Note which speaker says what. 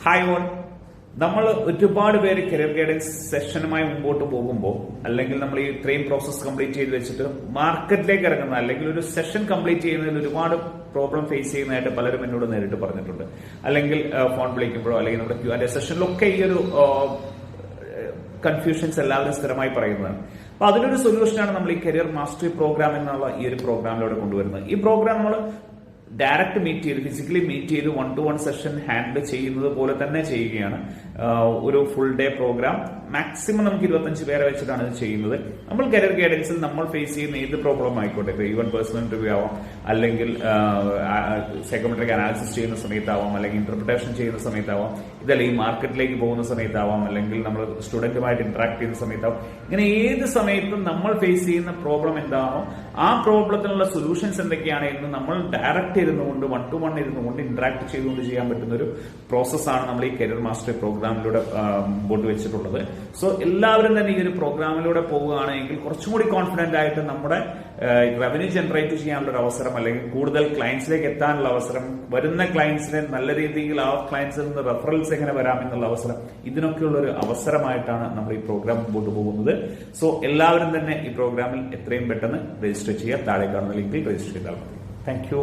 Speaker 1: Hi all. നമ്മൾ ഒരുപാട് പേര് കരിയർ ഗൈഡൻസ് സെഷനുമായി മുമ്പോട്ട് പോകുമ്പോൾ അല്ലെങ്കിൽ നമ്മൾ ഈ ഇത്രയും പ്രോസസ് കംപ്ലീറ്റ് ചെയ്ത് വെച്ചിട്ട് മാർക്കറ്റിലേക്ക് ഇറങ്ങുന്ന അല്ലെങ്കിൽ ഒരു സെഷൻ കംപ്ലീറ്റ് ചെയ്യുന്നതിൽ ഒരുപാട് പ്രോബ്ലം ഫേസ് ചെയ്യുന്നതായിട്ട് പലരും എന്നോട് നേരിട്ട് പറഞ്ഞിട്ടുണ്ട്. അല്ലെങ്കിൽ ഫോൺ വിളിക്കുമ്പോഴോ അല്ലെങ്കിൽ നമ്മുടെ Q&A സെഷനിലൊക്കെ ഈ ഒരു കൺഫ്യൂഷൻസ് എല്ലാവരും സ്ഥിരമായി പറയുന്നതാണ്. അപ്പൊ അതിനൊരു സൊല്യൂഷനാണ് നമ്മൾ ഈ കരിയർ മാസ്റ്ററി പ്രോഗ്രാം എന്നുള്ള ഈ ഒരു പ്രോഗ്രാമിലൂടെ കൊണ്ടുവരുന്നത്. ഈ പ്രോഗ്രാം നമ്മൾ ഡയറക്റ്റ് മീറ്റ് ചെയ്ത് ഫിസിക്കലി മീറ്റ് ചെയ്ത് 1-to-1 സെഷൻ ഹാൻഡിൽ ചെയ്യുന്നത് പോലെ തന്നെ ചെയ്യുകയാണ്. ഒരു ഫുൾ ഡേ പ്രോഗ്രാം മാക്സിമം നമുക്ക് 25 പേരെ വെച്ചിട്ടാണ് ഇത് ചെയ്യുന്നത്. നമ്മൾ കരിയർ ഗൈഡൻസിൽ നമ്മൾ ഫേസ് ചെയ്യുന്ന ഏത് പ്രോബ്ലം ആയിക്കോട്ടെ, ഇപ്പൊ ഈവൻ പേഴ്സണൽ ഇന്റർവ്യൂ ആവാം, അല്ലെങ്കിൽ സൈക്കോമെട്രിക് അനാലിസിസ് ചെയ്യുന്ന സമയത്താവാം, അല്ലെങ്കിൽ ഇന്റർപ്രിട്ടേഷൻ ചെയ്യുന്ന സമയത്താവാം, ഇതല്ല ഈ മാർക്കറ്റിലേക്ക് പോകുന്ന സമയത്താവാം, അല്ലെങ്കിൽ നമ്മൾ സ്റ്റുഡന്റുമായിട്ട് ഇന്ററാക്ട് ചെയ്യുന്ന സമയത്താവാം, ഇങ്ങനെ ഏത് സമയത്തും നമ്മൾ ഫേസ് ചെയ്യുന്ന പ്രോബ്ലം എന്താണോ ആ പ്രോബ്ലത്തിനുള്ള സൊല്യൂഷൻസ് എന്തൊക്കെയാണ് എന്ന് നമ്മൾ ഡയറക്റ്റ് ഇരുന്നുകൊണ്ട് 1-to-1 ഇരുന്നുകൊണ്ട് ഇന്ററാക്ട് ചെയ്തുകൊണ്ട് ചെയ്യാൻ പറ്റുന്ന ഒരു പ്രോസസ്സാണ് നമ്മൾ ഈ കരിയർ മാസ്റ്ററി പ്രോഗ്രാമിലൂടെ മുമ്പോട്ട് വെച്ചിട്ടുള്ളത്. സോ എല്ലാവരും തന്നെ ഈ ഒരു പ്രോഗ്രാമിലൂടെ പോവുകയാണെങ്കിൽ കുറച്ചും കൂടി കോൺഫിഡന്റ് ആയിട്ട് നമ്മുടെ റവന്യൂ ജനറേറ്റ് ചെയ്യാനുള്ള ഒരു അവസരം, അല്ലെങ്കിൽ കൂടുതൽ ക്ലയൻസിലേക്ക് എത്താനുള്ള അവസരം, വരുന്ന ക്ലയൻസിനെ നല്ല രീതിയിൽ ആ ക്ലയൻസിൽ നിന്ന് റെഫറൽസ് എങ്ങനെ വരാം എന്നുള്ള അവസരം, ഇതിനൊക്കെയുള്ള ഒരു അവസരമായിട്ടാണ് നമ്മൾ ഈ പ്രോഗ്രാം മുമ്പോട്ട് പോകുന്നത്. സോ എല്ലാവരും തന്നെ ഈ പ്രോഗ്രാമിൽ എത്രയും പെട്ടെന്ന് രജിസ്റ്റർ ചെയ്യുക. താഴെ കാണുന്ന ലിങ്കിൽ രജിസ്റ്റർ ചെയ്താൽ മതി. Thank you.